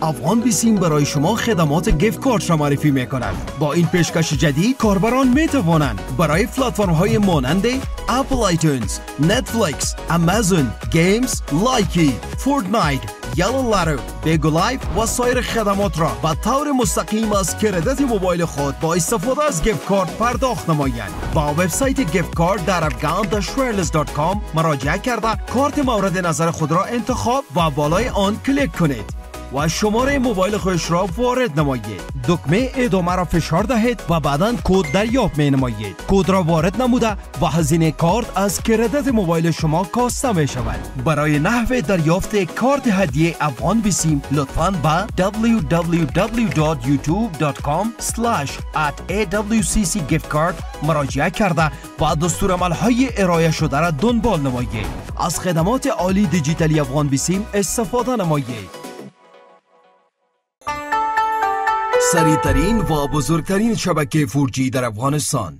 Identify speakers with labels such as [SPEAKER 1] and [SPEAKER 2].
[SPEAKER 1] افغان بیسیم برای شما خدمات گیفت کارت را معرفی می‌کند. با این پیشکش جدید کاربران می‌توانند برای پلتفرم‌های مانند اپل آیتونز، نتفلیکس، آمازون، گیمز، لایکی، فورتنایت، یلو لارو، بیگو لایف و سایر خدمات را به طور مستقیم از کردیت موبایل خود با استفاده از گیفت کارت پرداخت نمایند. با وبسایت گیفت کارت در afghan-wireless.com مراجعه کرده کارت مورد نظر خود را انتخاب و بالای آن کلیک کنید و شماره موبایل خودش را وارد نمایید. دکمه ادامه را فشار دهید و بعداً کد دریافت می نمایید. کد را وارد نموده و هزینه کارت از کردیت موبایل شما کاسته می شود. برای نحوه دریافت کارت هدیه افغان بیسیم لطفاً به www.youtube.com/@awccgiftcard مراجعه کرده و دستورالعمل‌های ارائه شده را دنبال نمایید. از خدمات عالی دیجیتالی افغان بیسیم استفاده نمایید. سریع‌ترین و بزرگترین شبکه 4G در افغانستان.